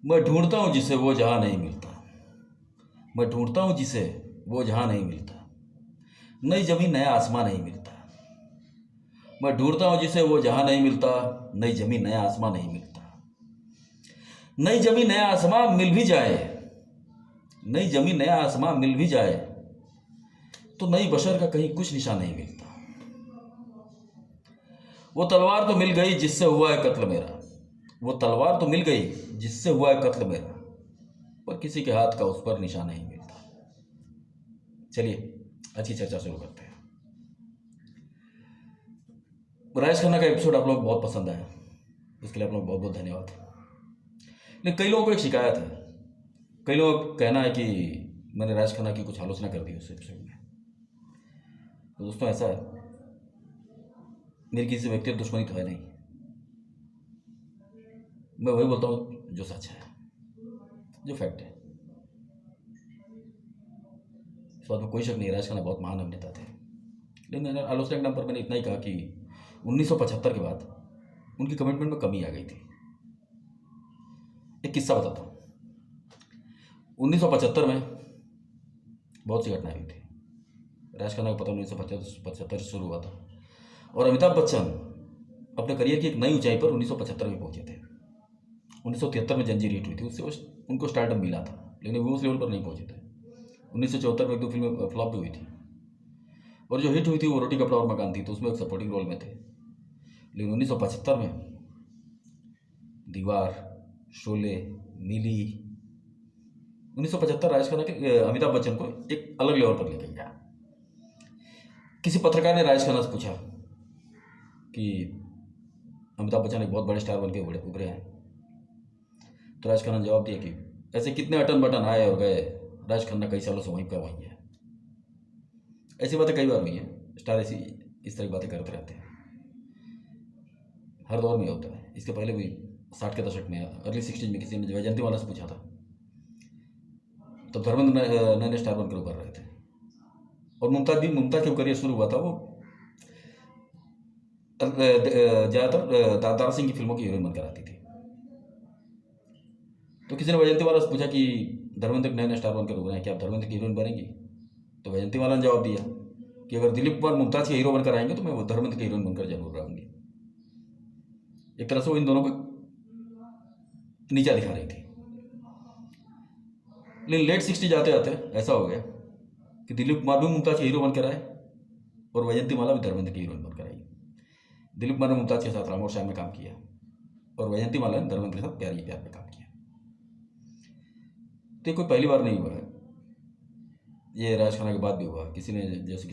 मैं ढूंढता हूँ जिसे वो जहाँ नहीं मिलता। मैं ढूंढता हूँ जिसे वो जहाँ नहीं मिलता। नई जमीन नया आसमां नहीं मिलता। मैं ढूंढता हूँ जिसे वो जहाँ नहीं मिलता। नई जमीन नया आसमां नहीं मिलता। नई जमीन नया आसमां मिल भी जाए, नई जमीन नया आसमां मिल भी जाए, तो नई बशर का कहीं कुछ निशान नहीं मिलता। वो तलवार तो मिल गई जिससे हुआ है कत्ल मेरा। वो तलवार तो मिल गई जिससे हुआ है कत्ल मेरा, पर किसी के हाथ का उस पर निशान नहीं मिलता। चलिए अच्छी चर्चा शुरू करते हैं। राजेश खन्ना का एपिसोड आप लोग बहुत पसंद आया, इसके लिए आप लोग बहुत बहुत धन्यवाद। लेकिन कई लोगों को एक शिकायत है, कई लोगों का कहना है कि मैंने राजेश खन्ना की कुछ आलोचना कर दी उस एपिसोड में। तो दोस्तों ऐसा है, मेरी किसी व्यक्तिगत दुश्मनी तो है नहीं। मैं वही बोलता हूँ जो सच है, जो फैक्ट है। इस बात में कोई शक नहीं, राजेश खन्ना बहुत महान अभिनेता थे। लेकिन मैंने आलोचना के नाम पर मैंने इतना ही कहा कि 1975 के बाद उनकी कमिटमेंट में कमी आ गई थी। एक किस्सा बताता हूँ। 1975 में बहुत सी घटनाएं हुई थी। राजेश खन्ना का पता 1975 से शुरू हुआ था, और अमिताभ बच्चन अपने करियर की एक नई ऊंचाई पर 1975 में पहुंचे थे। 1973 में जंजीर हिट हुई थी, उससे उनको स्टारडम मिला था, लेकिन वो उस लेवल पर नहीं पहुंचे थे। 1974 में एक दो फिल्में फ्लॉप भी हुई थी, और जो हिट हुई थी वो रोटी कपड़ा और मकान थी, तो उसमें एक सपोर्टिंग रोल में थे। लेकिन 1975 में दीवार, शोले, मिली, 1975 राजेश खन्ना के अमिताभ बच्चन को एक अलग लेवल पर लेके गया। किसी पत्रकार ने राजेश खन्ना से पूछा कि अमिताभ बच्चन एक बहुत बड़े स्टार बन के उभरे हैं। तो राजेश खन्ना ने जवाब दिया कि ऐसे कितने अटन बटन आए और गए, राजेश खन्ना कई सालों से वहीं का वहीं है। ऐसी बातें कई बार हुई हैं, स्टार इस तरह की बातें करते रहते हैं, हर दौर में होता है। इसके पहले भी 60 के दशक में, अर्ली 60 में किसी ने वैजयंतीमाला से पूछा था, तब धर्मेंद्र नए स्टार बनकर उभर रहे थे। और मुमताज के करियर शुरू हुआ था, वो ज़्यादातर दादा सिंह की फिल्मों की हीरोइन बनकर आती थी। तो किसी ने वैजयंतीमाला से पूछा कि धर्मेंद्र नए स्टार बनकर उभरे हैं, क्या आप धर्मेंद्र की हीरोइन बनेंगी? तो वैजयंतीमाला ने जवाब दिया कि अगर दिलीप कुमार मुमताज के हीरो बनकर आएंगे तो मैं वो धर्मेंद्र की हीरोइन बनकर जरूर रहूंगी। एक तरह से वो इन दोनों को नीचा दिखा रही थी। लेकिन लेट 60 जाते जाते ऐसा हो गया कि दिलीप कुमार भी मुमताज के हीरो बनकर आए, और वैजयंतीमाला भी धर्मेंद्र की हीरोइन बनकर आई। दिलीप कुमार ने मुमताज के साथ राम और श्याम में काम किया, और वैजयंतीमाला ने धर्मेंद्र के साथ प्यार ही प्यार में काम किया। तो कोई पहली बार नहीं हुआ है, ये राजेश खन्ना के बाद भी हुआ। किसी ने जैसे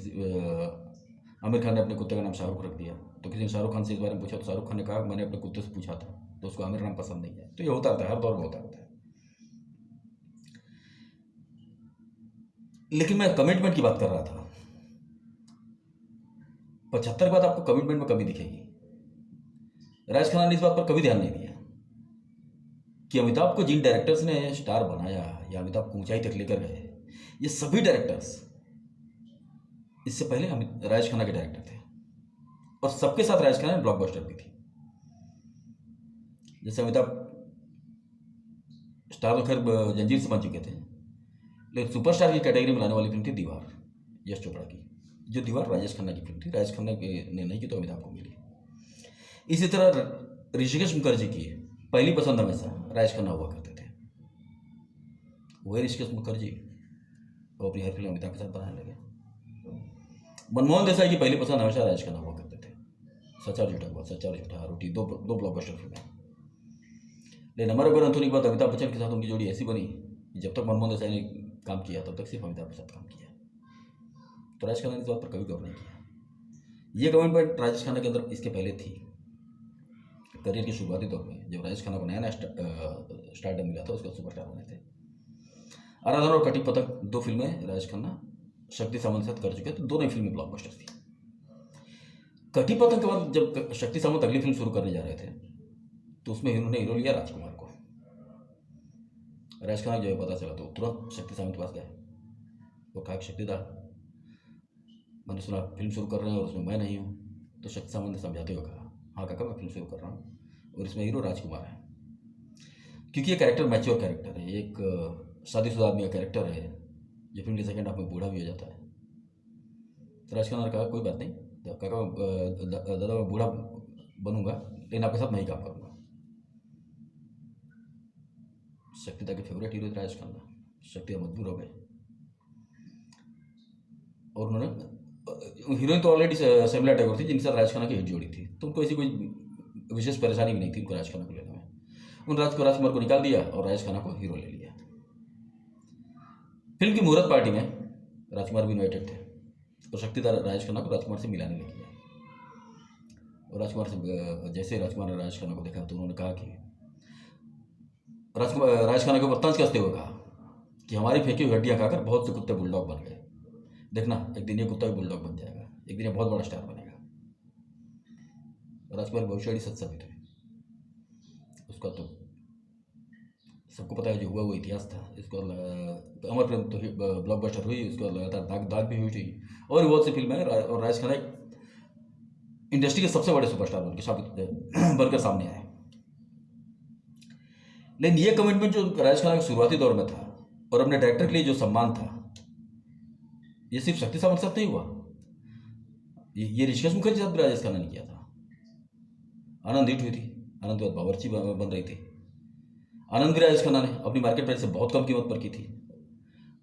आमिर खान ने अपने कुत्ते का नाम शाहरुख रख दिया, तो किसी ने शाहरुख खान से इस बारे में पूछा, तो शाहरुख खान ने कहा मैंने अपने कुत्ते से पूछा था, तो उसको आमिर नाम पसंद नहीं है। तो ये होता रहता है, हर दौर में होता रहता है। लेकिन मैं कमिटमेंट की बात कर रहा था। 75 के बाद आपको कमिटमेंट में कमी दिखेगी। राजेश खन्ना ने इस बात पर कभी ध्यान नहीं दिया कि अमिताभ को जिन डायरेक्टर्स ने स्टार बनाया या अमिताभ को ऊंचाई तक लेकर गए, ये सभी डायरेक्टर्स इससे पहले राजेश खन्ना के डायरेक्टर थे, और सबके साथ राजेश खन्ना ने ब्लॉकबस्टर भी थी। जैसे अमिताभ स्टार तो खैर जंजीर से बन चुके थे, लेकिन सुपरस्टार की कैटेगरी में लाने वाली फिल्म थी दीवार, यश चोपड़ा की। जो दीवार राजेश खन्ना की फिल्म थी, राजेश खन्ना ने नहीं की तो अमिताभ को मिली। इसी तरह ऋषिकेश मुखर्जी की पहली पसंद हमेशा राजेश खन्ना हुआ करते थे। वही ऋषिकेश मुखर्जी वो अपनी हर फिल्म अमिताभ के साथ बनाने लगे। मनमोहन देसाई की पहली पसंद हमेशा राजेश खन्ना हुआ करते थे। सच्चा और झूठा हुआ, सच्चा और झूठा, रोटी, दो ब्लॉकबस्टर फिल्में। लेकिन अमर अकबर अंथोनी के बाद अमिताभ बच्चन के साथ उनकी जोड़ी ऐसी बनी कि जब तक मनमोहन देसाई ने काम किया तब तक सिर्फ अमिताभ के साथ काम किया। तो राजेश खन्ना ने इस बात पर कभी गौर नहीं किया। ये कमिटमेंट राजेश खन्ना के अंदर इसके पहले थी। करियर के शुरुआती दौर में जब राजेश खन्ना को नया स्टारडम मिला था, उसके बाद सुपरस्टार बने थे। आराधना और कटी पतंग, दो फिल्में राजेश खन्ना शक्ति सामंत के साथ कर चुके थे, दोनों ही फिल्में ब्लॉकबस्टर थी। कटी पतंग के बाद जब शक्ति सामंत अगली फिल्म शुरू करने जा रहे थे, तो उसमें उन्होंने हीरो लिया राजकुमार को। राजेश खन्ना जो है पता चला तो तुरंत शक्ति सामंत के पास गए, वो कहा कि शक्ति दा, मैंने सुना फिल्म शुरू कर रहे हैं और उसमें मैं नहीं हूँ। तो शक्ति सामंत ने समझाते हुए कहा हाँ काका मैं फिल्म शुरू कर रहा हूँ, और इसमें हीरो राजकुमार है। क्योंकि ये कैरेक्टर मैच्योर कैरेक्टर है, एक शादीशुदा आदमी का कैरेक्टर है जो फिल्म के सेकंड हाफ में बूढ़ा भी हो जाता है। तो राजकुमार ने कहा कोई बात नहीं, तो काका दादा मैं बूढ़ा बनूंगा लेकिन आपके साथ मैं ही काम करूँगा। शक्तिदा के फेवरेट हीरो थे राजेश खन्ना, शक्तिदा मजबूर हो गए और उन्होंने हीरोइन तो ऑलरेडी शर्मिला टैगोर थी जिनके साथ राजेश खन्ना की हिट जोड़ी थी, तो उनको ऐसी कोई विशेष परेशानी भी नहीं थी उनको राजेश खन्ना को लेने में। उन राजकुमार को निकाल दिया और राजेश खन्ना को हीरो ले लिया। फिल्म की मुहूर्त पार्टी में राजकुमार भी इन्वाइटेड थे और शक्तिदा राजेश खन्ना को राजकुमार से मिलाने लगी है। और राजकुमार से जैसे राजकुमार ने राजेश खन्ना को देखा तो उन्होंने कहा कि राजेश खन्ना के ऊपर तंज कसते हुए कहा कि हमारी फेंकी हुई हड्डियाँ खाकर बहुत से कुत्ते बुलडॉग बन गए, देखना एक दिन ये कुत्ता भी बुलडॉग बन जाएगा, एक दिन ये बहुत बड़ा स्टार बनेगा। राजकुमार भविष्यवाणी सच साबित हुई। उसका तो सबको पता है जो हुआ वो इतिहास था। इसको अमर प्रेम तो ब्लॉकबस्टर हुई, उसको लगातार दाग दाग भी हुई थी और बहुत सी फिल्में हैं। और राजेश खन्ना इंडस्ट्री के सबसे बड़े सुपरस्टार बनकर सामने आए। लेकिन ये कमिटमेंट जो राजेश खन्ना के शुरुआती दौर में था और अपने डायरेक्टर के लिए जो सम्मान था, ये सिर्फ शक्ति सावंत के साथ नहीं हुआ, ये ऋषिकेश मुखर्जी के साथ भी राजेश खन्ना ने किया था। आनंद हिट हुई थी, आनंद के बाद बावर्ची बन रही थी। आनंद भी राजेश खन्ना ने अपनी मार्केट प्राइस से बहुत कम कीमत पर की थी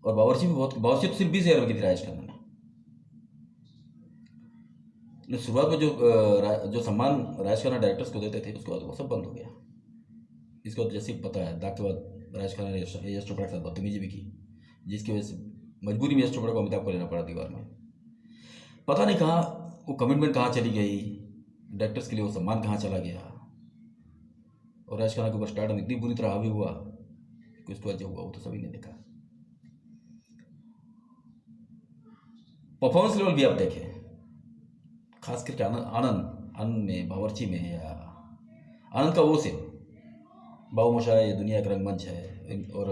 और बावर्ची तो सिर्फ 20,000 में की थी राजेश खन्ना ने। लेकिन शुरुआत में जो सम्मान राजेश खन्ना डायरेक्टर्स को देते थे उसके बाद वो सब बंद हो गया। इसको जैसे पता है दाग के बाद राजेश खन्ना ने यश चोपड़ा के साथ बदतमीजी भी की, जिसकी वजह से मजबूरी में यश चोपड़ा को अमिताभ को लेना पड़ा दीवार में। पता नहीं कहाँ वो कमिटमेंट कहाँ चली गई, डायरेक्टर्स के लिए वो सम्मान कहाँ चला गया और राजेश खन्ना के ऊपर स्टारडम इतनी बुरी तरह हावी हुआ कि उसके बाद जो हुआ वो तो सभी ने देखा। परफॉर्मेंस लेवल भी आप देखें, खास करके आनंद में, बावर्ची में, या आनंद का वो सीन बाबूमोशा है, ये दुनिया का रंगमंच है और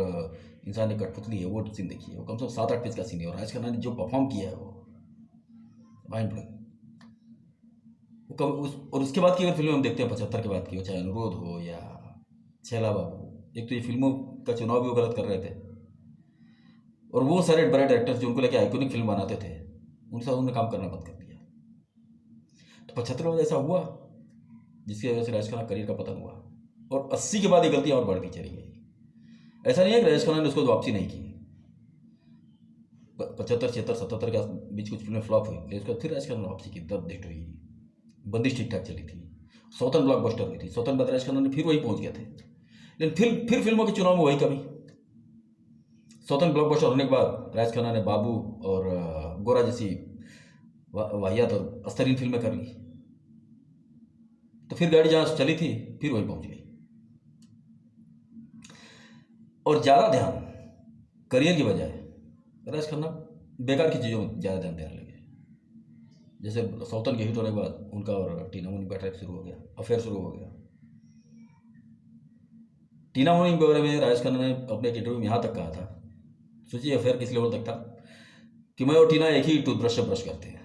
इंसान एक कठपुतली है, वो सीन देखिए, वो कम से कम 7-8 पेज का सीन है और राजेश खन्ना ने जो परफॉर्म किया है वो माइंड ब्लोइंग। और उसके बाद की अगर फिल्में हम देखते हैं 75 के बाद की, चाहे अनुरोध हो या छैला बाबू, एक तो ये फिल्मों का चुनाव भी वो गलत कर रहे थे और वो सारे बड़े डायरेक्टर्स जो उनको लेके आइकॉनिक फिल्म बनाते थे उनके साथ उन्होंने काम करना बंद कर दिया। तो 75 में ऐसा हुआ जिसकी वजह से राजेश खन्ना करियर का पतन हुआ और 80 के बाद ये गलतियां और बढ़ती चली गई। ऐसा नहीं है कि राजेश खन्ना ने उसको वापसी नहीं की। 75, 76, 77 के बीच कुछ फिल्में फ्लॉप हुई, लेकिन उसके बाद फिर राजेश खन्ना ने वापसी की, दर्द हिट हुई, बंदिश ठीक ठाक चली थी, सौतन ब्लॉकबस्टर हुई थी, सौतन बाद राजेश खन्ना ने फिर वही पहुंच गए थे। लेकिन फिर फिल्मों के चुनाव में वही कमी। सौतन ब्लॉकबस्टर होने के बाद राजेश खन्ना ने बाबू और गोरा जैसी वाहियात और अस्तरीन फिल्में कर ली, तो फिर गाड़ी जहां चली थी फिर वही पहुंच गई। और ज़्यादा ध्यान करियर की बजाय राजेश खन्ना बेकार की चीज़ों में ज़्यादा ध्यान देने लगे। जैसे सौतन के हिट होने के बाद उनका और टीना मुनी का ट्रैक शुरू हो गया, अफेयर शुरू हो गया। टीना मुनी के बारे में राजेश खन्ना ने अपने एक इंटरव्यू में यहाँ तक कहा था, सोचिए अफेयर किस लेवल तक था कि मैं और टीना एक ही टूथब्रश से ब्रश करते हैं।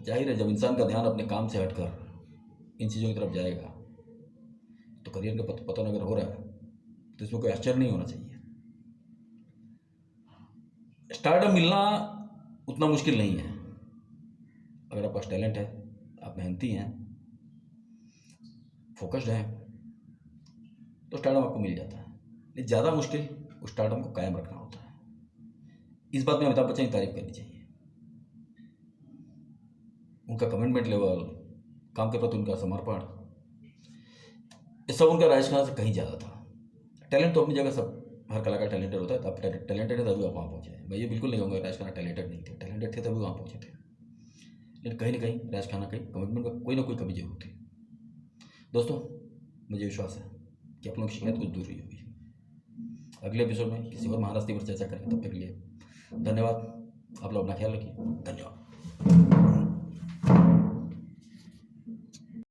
जाहिर है जब इंसान का ध्यान अपने काम से हटकर इन चीज़ों की तरफ जाएगा तो करियर का पतन अगर हो रहा है तो इसमें कोई आश्चर्य नहीं होना चाहिए। स्टारडम मिलना उतना मुश्किल नहीं है, अगर आपके पास टैलेंट है, आप मेहनती हैं, फोकस्ड हैं, तो स्टारडम आपको मिल जाता है। लेकिन ज़्यादा मुश्किल उस स्टारडम को कायम रखना होता है। इस बात में अमिताभ बच्चन की तारीफ करनी चाहिए। उनका कमिटमेंट लेवल, काम के प्रति उनका समर्पण, ये सब उनका राजेश खन्ना से कहीं ज़्यादा था। टैलेंट तो अपनी जगह सब, हर कलाकार टैलेंटेड होता है, आप टैलेंटेड है तभी आप वहाँ पहुँचे। मैं ये बिल्कुल नहीं कहूँगा राजेश खन्ना टैलेंटेड नहीं थे, टैलेंटेड थे तभी वहाँ पहुँचे थे। लेकिन कहीं ना कहीं राजेश खन्ना की कमिटमेंट का कोई ना कोई कमी जरूर थी। दोस्तों मुझे विश्वास है कि आप लोगों की शिकायत कुछ दूर हुई होगी। अगले एपिसोड में किसी और महारस्ती पर चर्चा करेंगे, तब तक के लिए धन्यवाद। आप लोग अपना ख्याल रखिए। धन्यवाद।